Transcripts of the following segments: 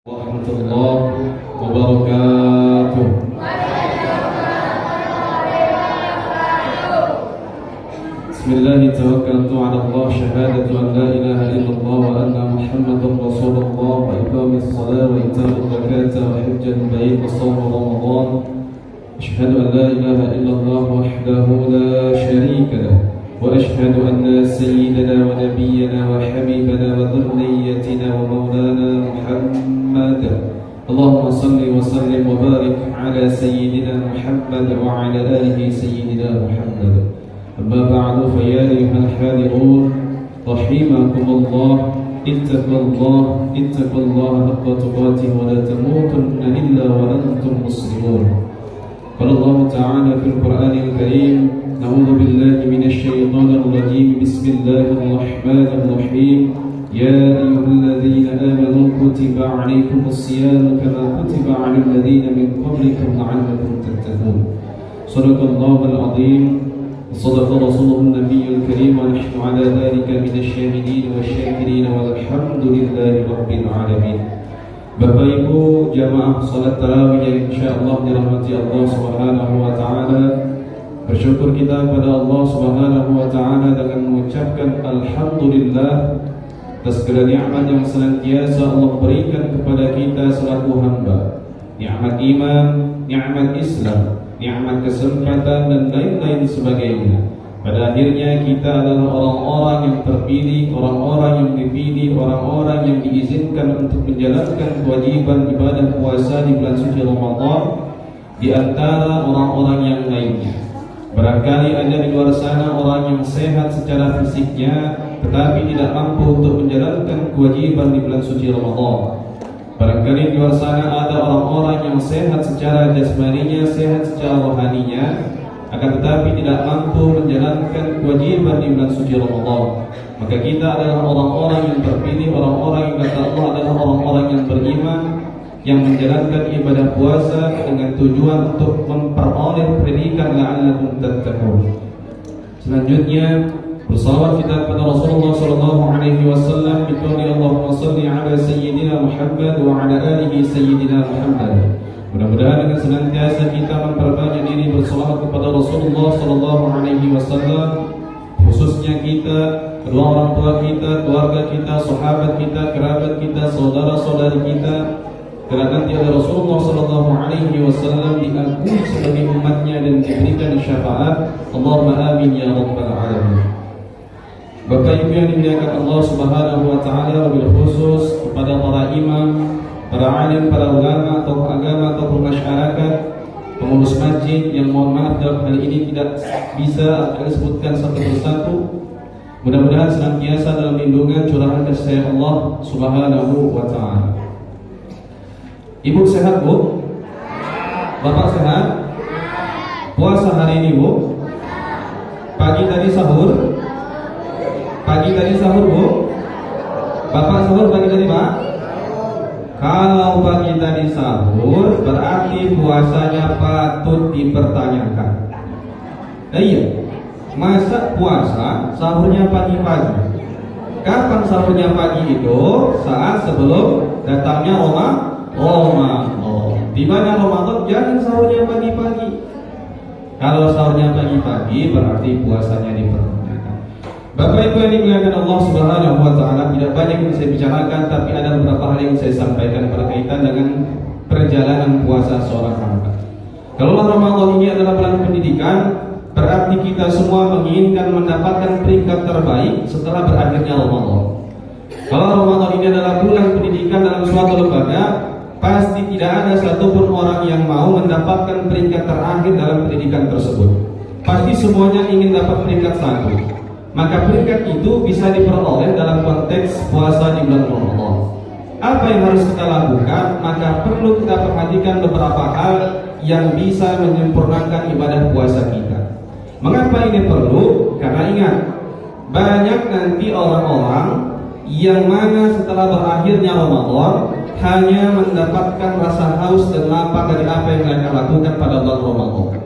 Warahmatullahi wabarakatuh. Bismillah, tawakkaltu ala Allah, syahadatu an la ilaha illallah wa anna Muhammadan Rasulullah, wa iqamis shalah wa ita'iz zakata wa hajjal bait wa shaum Ramadan. Asyhadu an la ilaha illallah wahdahu la syarika lah wa asyhadu anna sayyidana wa nabiyyana wa habibana wa dhurriyyatina wa maulana Muhammad. Allahumma salli wa sallim wa barik ala sayyidina Muhammad wa ala alihi sayyidina Muhammad. Amma ba'du, fa ya ayyuhal hadirun rahimakumullah, ittaqullaha haqqa tuqatih wa la tamutunna illa wa antum muslimun. Qala Allah Ta'ala fil Qur'anil Karim, na'udzu billahi minasy syaithanir rajim. Bismillahirrahmanirrahim. Ya ayyuhalladzina amanu kutiba 'alaikumus siyam kama kutiba 'alal ladzina min qablikum la'allakum tattaqun. Shadaqallahul 'azim. Shadaqa Rasulun Nabiyyul Karim, wa nahnu 'ala dzalika minasy syahidin wasyakirin walhamdulillahi rabbil alamin. Bapak Ibu jamaah salat tarawih yang insyaallah dirahmati Allah Subhanahu wa taala, bersyukur kita kepada Allah Subhanahu wa taala dengan mengucapkan alhamdulillah atas segala nikmat yang senantiasa Allah berikan kepada kita selaku hamba. Nikmat iman, nikmat Islam, nikmat kesempatan dan lain-lain sebagainya. Pada akhirnya kita adalah orang-orang yang terpilih, orang-orang yang dipilih, orang-orang yang diizinkan untuk menjalankan kewajiban ibadah puasa di bulan suci Ramadan di antara orang-orang yang lainnya. Barangkali ada di luar sana orang yang sehat secara fisiknya tetapi tidak mampu untuk menjalankan kewajiban di bulan suci Ramadan. Barangkali di luar sana ada orang-orang yang sehat secara jasmaninya, sehat secara rohaninya, akan tetapi tidak mampu menjalankan kewajiban di bulan suci Ramadan. Maka kita adalah orang-orang yang terpilih, orang-orang yang kata Allah adalah orang-orang yang beriman, yang menjalankan ibadah puasa dengan tujuan untuk memperoleh pendidikan la'allakum tattaqun. Selanjutnya bersalawat kita kepada Rasulullah sallallahu alaihi wasallam, biqouli Allahumma shalli ala sayyidina Muhammad wa ala alihi sayyidina Muhammad. Mudah-mudahan dengan senantiasa kita memperbanyak diri bersalawat kepada Rasulullah sallallahu alaihi wasallam, khususnya kita, kedua orang tua kita, keluarga kita, sahabat kita, kerabat kita, saudara-saudari kita, karena nanti oleh Rasulullah sallallahu alaihi wasallam diakui sebagai umatnya dan diberikan syafaat. Allahumma amin ya rabbal alamin. Bapak Ibu yang dimuliakan Allah Subhanahu wa taala, wabil khusus kepada para imam, para alim, para ulama, tokoh agama, tokoh masyarakat, pengurus masjid yang mohon maaf dalam hal ini tidak bisa akan disebutkan satu persatu. Mudah-mudahan senantiasa dalam lindungan curahan kasih sayang Allah Subhanahu wa taala. Ibu sehat, Bu? Bapak sehat? Puasa hari ini, Bu? Pagi tadi sahur? Pagi tadi sahur, Bu? Bapak sahur pagi tadi, Pak? Kalau pagi tadi sahur, berarti puasanya patut dipertanyakan. Iya, masa puasa sahurnya pagi-pagi? Kapan sahurnya pagi itu? Saat sebelum datangnya Ramadan. Di mana Ramadan jangan sahurnya pagi-pagi. Kalau sahurnya pagi-pagi berarti puasanya dipertanyakan. Bapak Ibu yang dimuliakan Allah Subhanahu wa taala, tidak banyak yang saya bicarakan, tapi ada beberapa hal yang saya sampaikan berkaitan dengan perjalanan puasa seorang hamba. Kalau Ramadan ini adalah bulan pendidikan, berarti kita semua menginginkan mendapatkan peringkat terbaik setelah berakhirnya Ramadan. Kalau Ramadan ini adalah bulan pendidikan dalam suatu lembaga, pasti tidak ada satupun orang yang mau mendapatkan peringkat terakhir dalam pendidikan tersebut. Pasti semuanya ingin dapat peringkat 1. Maka peringkat itu bisa diperoleh dalam konteks puasa di bulan Ramadan. Apa yang harus kita lakukan? Maka perlu kita perhatikan beberapa hal yang bisa menyempurnakan ibadah puasa kita. Mengapa ini perlu? Karena ingat, banyak nanti orang-orang yang mana setelah berakhirnya Ramadan hanya mendapatkan rasa haus dan lapar dari apa yang mereka lakukan pada bulan Ramadan.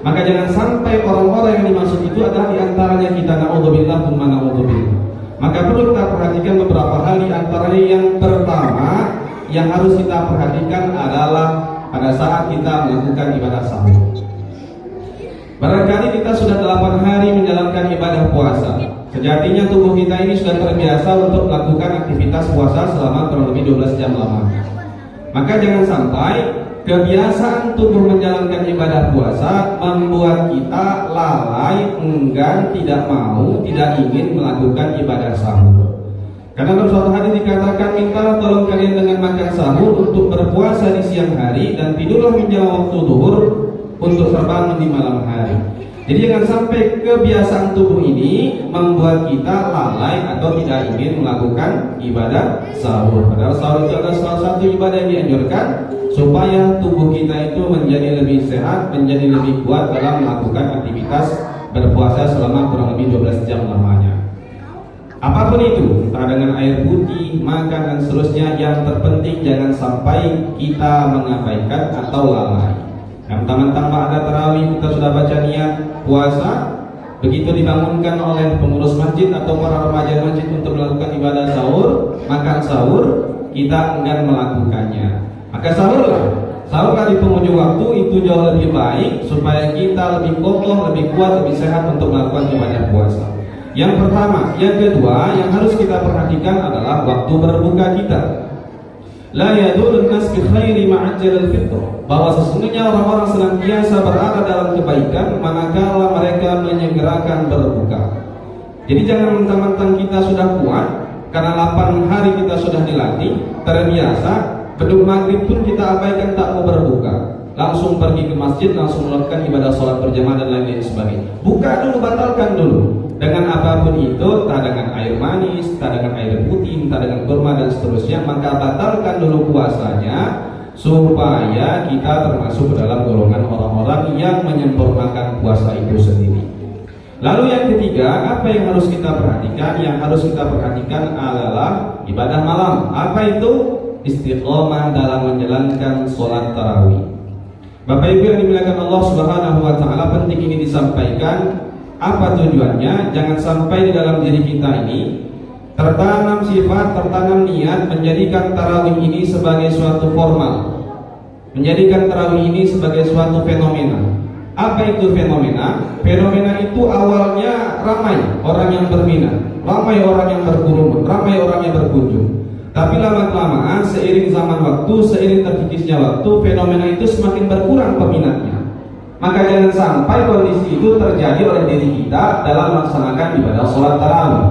Maka jangan sampai orang-orang yang dimaksud itu adalah diantaranya kita, na'udzubillah tsumma na'udzubillah. Maka perlu kita perhatikan beberapa hal, di antaranya yang pertama, yang harus kita perhatikan adalah pada saat kita melakukan ibadah sahur. Barangkali kita sudah 8 hari menjalankan ibadah puasa. Sejatinya tubuh kita ini sudah terbiasa untuk melakukan aktivitas puasa selama kurang lebih 12 jam lamanya. Maka jangan sampai kebiasaan tubuh menjalankan ibadah puasa membuat kita lalai, enggan, tidak mau, tidak ingin melakukan ibadah sahur. Karena dalam suatu hadis dikatakan, mintalah tolong kalian dengan makan sahur untuk berpuasa di siang hari dan tidurlah menjelang waktu zuhur untuk terbangun di malam hari. Jadi jangan sampai kebiasaan tubuh ini membuat kita lalai atau tidak ingin melakukan ibadah sahur. Padahal sahur itu adalah salah satu ibadah yang dianjurkan supaya tubuh kita itu menjadi lebih sehat, menjadi lebih kuat dalam melakukan aktivitas berpuasa selama kurang lebih 12 jam lamanya. Apapun itu, entah dengan air putih, makan dan seterusnya, yang terpenting jangan sampai kita mengabaikan atau lalai. Yang mentang-mentang ba'da tarawih kita sudah baca niat puasa, begitu dibangunkan oleh pengurus masjid atau para remaja masjid untuk melakukan ibadah sahur, makan sahur, kita enggan melakukannya. Maka sahurlah di penghujung waktu, itu jauh lebih baik supaya kita lebih kokoh, lebih kuat, lebih sehat untuk melakukan ibadah puasa. Yang pertama, yang kedua yang harus kita perhatikan adalah waktu berbuka kita. La yadulun nas bi khairi ma'ajjalil fitr, bahwa sesungguhnya orang-orang senantiasa berada dalam kebaikan manakala mereka menyegerakan berbuka. Jadi jangan mentang-mentang kita sudah kuat karena 8 hari kita sudah dilatih, terbiasa, beduk maghrib pun kita abaikan, tak mau berbuka, langsung pergi ke masjid, langsung melakukan ibadah sholat berjamaah dan lain-lain sebagainya. Buka dulu, batalkan dulu dengan apapun itu, entah dengan air manis, entah dengan air putih, entah dengan kurma dan seterusnya. Maka batalkan dulu puasanya supaya kita termasuk dalam golongan orang-orang yang menyempurnakan puasa itu sendiri. Lalu yang ketiga, apa yang harus kita perhatikan? Yang harus kita perhatikan adalah ibadah malam. Apa itu? Istiqomah dalam menjalankan sholat tarawih. Bapak Ibu yang dimuliakan Allah Subhanahu wa taala, penting ini disampaikan. Apa tujuannya? Jangan sampai di dalam diri kita ini tertanam sifat, tertanam niat menjadikan tarawih ini sebagai suatu formal, menjadikan tarawih ini sebagai suatu fenomena. Apa itu fenomena? Fenomena itu awalnya ramai orang yang berminat, ramai orang yang berkerumun, ramai orang yang berkunjung. Tapi lama-kelamaan seiring zaman waktu, seiring terkikisnya waktu, fenomena itu semakin berkurang peminatnya. Maka jangan sampai kondisi itu terjadi oleh diri kita dalam melaksanakan ibadah sholat tarawih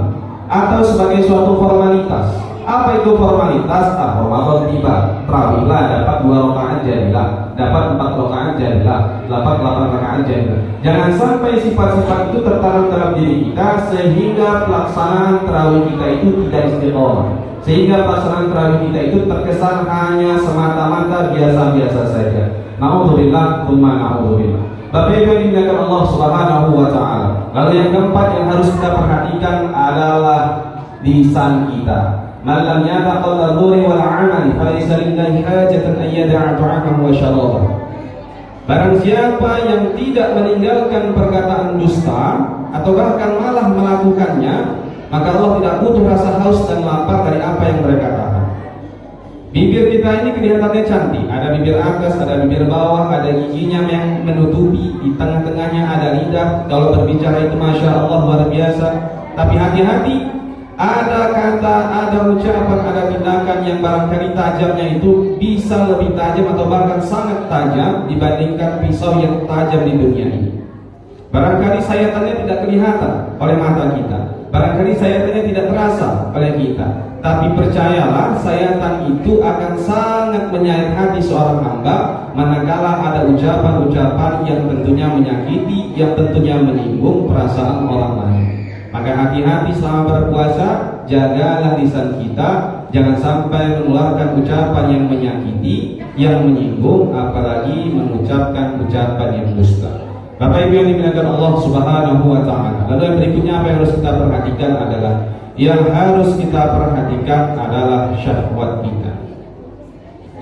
atau sebagai suatu formalitas. Apa itu formalitas? Ramadan tiba, tarawihlah, dapat 2 rakaat jadilah, dapat 4 rakaat jadilah, dapat 8 rakaat jadilah. Jangan sampai sifat-sifat itu tertanam dalam diri kita sehingga pelaksanaan tarawih kita itu tidak istiqomah, sehingga pelaksanaan tarawih kita itu terkesan hanya semata-mata biasa-biasa saja. Na'udzubillah, tsumma na'udzubillah. Bapak Ibu yang dimuliakan Allah Subhanahu wa taala. Lalu yang keempat yang harus kita perhatikan adalah lisan kita. Man lam yada qawla dzuri wal 'amali falaysa lillahi hajatan an yada'a ta'amahu wa syarabahu. Barang siapa yang tidak meninggalkan perkataan dusta atau bahkan malah melakukannya, maka Allah tidak butuh rasa haus dan lapar dari apa yang mereka katakan. Bibir kita ini kelihatannya cantik, ada bibir atas, ada bibir bawah, ada giginya yang menutupi, di tengah-tengahnya ada lidah. Kalau berbicara itu Masya Allah luar biasa. Tapi hati-hati, ada kata, ada ucapan, ada tindakan yang barangkali tajamnya itu bisa lebih tajam atau bahkan sangat tajam dibandingkan pisau yang tajam di dunia ini. Barangkali sayatannya tidak kelihatan oleh mata kita, barangkali sayatannya tidak terasa oleh kita, tapi percayalah, sayatan itu akan sangat menyayat hati seorang hamba manakala ada ucapan-ucapan yang tentunya menyakiti, yang tentunya menyinggung perasaan orang lain. Maka hati-hati selama berpuasa, jagalah lisan kita, jangan sampai mengeluarkan ucapan yang menyakiti, yang menyinggung, apalagi mengucapkan ucapan yang dusta. Bapak Ibu yang dimuliakan Allah Subhanahu wa taala. Lalu yang berikutnya apa yang harus kita perhatikan adalah syahwat kita.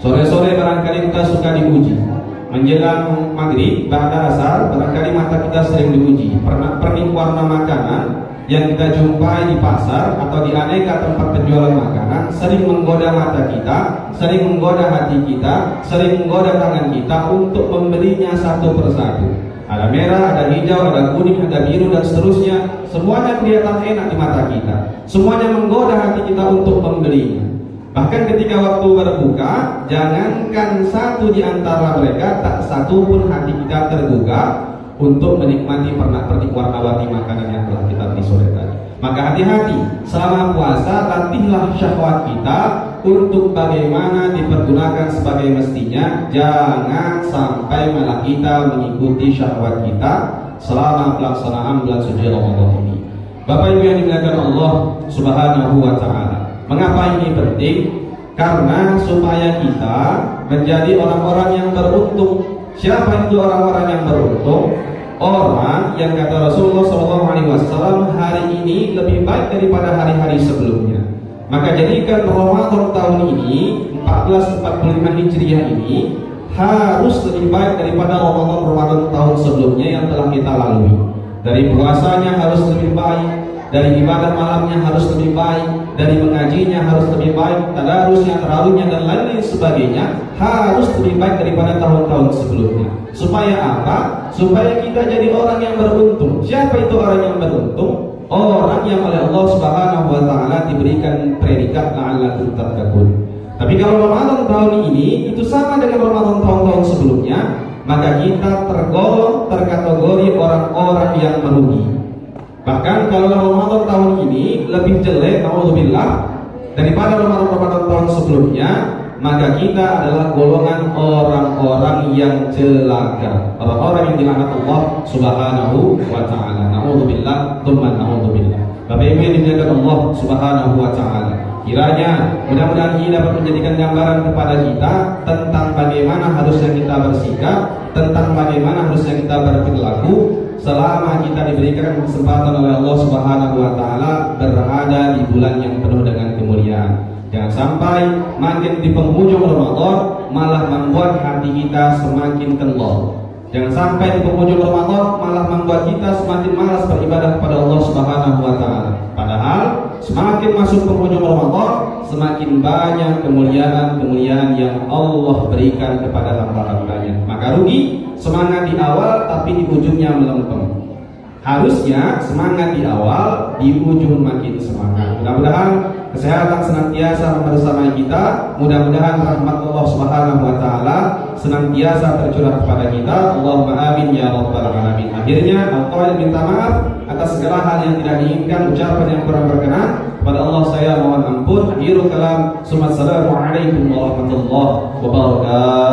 Sore-sore barangkali kita suka diuji. Menjelang maghrib, ba'da asar, barangkali mata kita sering diuji. Pernik warna makanan yang kita jumpai di pasar atau di aneka tempat penjualan makanan sering menggoda mata kita, sering menggoda hati kita, sering menggoda tangan kita untuk membelinya satu persatu. Ada merah, ada hijau, ada kuning, ada biru, dan seterusnya. Semuanya kelihatan enak di mata kita. Semuanya menggoda hati kita untuk membelinya. Bahkan ketika waktu berbuka, jangankan satu di antara mereka, tak satu pun hati kita tergugah untuk menikmati pernak-pernik warna-warni makanan yang telah kita beli sore tadi. Maka hati-hati, selama puasa latihlah syahwat kita untuk bagaimana dipergunakan sebagai mestinya. Jangan sampai malah kita mengikuti syahwat kita selama pelaksanaan bulan suci Ramadan ini. Bapak Ibu yang dimuliakan Allah Subhanahu wa taala. Mengapa ini penting? Karena supaya kita menjadi orang-orang yang beruntung. Siapa itu orang-orang yang beruntung? Orang yang kata Rasulullah SAW, hari ini lebih baik daripada hari-hari sebelumnya. Maka jadikan Ramadan tahun ini 1445 Hijriah ini harus lebih baik daripada Ramadan tahun sebelumnya yang telah kita lalui. Dari puasanya harus lebih baik, dari ibadah malamnya harus lebih baik, dari mengajinya harus lebih baik, tadarusnya, tarawihnya, dan lain-lain sebagainya harus lebih baik daripada tahun-tahun sebelumnya. Supaya apa? Supaya kita jadi orang yang beruntung. Siapa itu orang yang beruntung? Orang yang oleh Allah Subhanahu wa taala diberikan predikat la'allakum tattaqun. Tapi kalau Ramadan tahun ini itu sama dengan Ramadan tahun-tahun sebelumnya, maka kita terkategori orang-orang yang merugi. Bahkan kalau Ramadan tahun ini lebih jelek, naudzubillah, daripada Ramadan tahun sebelumnya, maka kita adalah golongan orang-orang yang celaka, orang-orang yang dilaknat Allah Subhanahu wa taala. Naudzubillah, tsumma naudzubillah. Bapak Ibu yang dimuliakan Allah Subhanahu wa taala, kiranya mudah-mudahan ini dapat menjadikan gambaran kepada kita tentang bagaimana harusnya kita bersikap, tentang bagaimana harusnya kita berperilaku selama kita diberikan kesempatan oleh Allah Subhanahu wa taala berada di bulan yang penuh dengan kemuliaan. Jangan sampai makin di penghujung Ramadan malah membuat hati kita semakin kendor. Jangan sampai di penghujung Ramadan malah membuat kita semakin malas beribadah kepada Allah Subhanahu wa taala. Padahal semakin masuk penghujung Ramadan, semakin banyak kemuliaan-kemuliaan yang Allah berikan kepada hamba-hambanya. Maka rugi semangat di awal tapi di ujungnya melempem. Harusnya semangat di awal, di ujung makin semangat. Mudah-mudahan kesehatan senantiasa membersamai kita. Mudah-mudahan rahmat Allah Subhanahu wa taala senantiasa tercurah kepada kita. Allahumma amin ya rabbal alamin. Akhirnya aku minta maaf atas segala hal yang tidak diinginkan, ucapan yang kurang berkenan. Kepada Allah saya mohon ampun. Akhirul kalam. Assalamualaikum warahmatullahi wabarakatuh.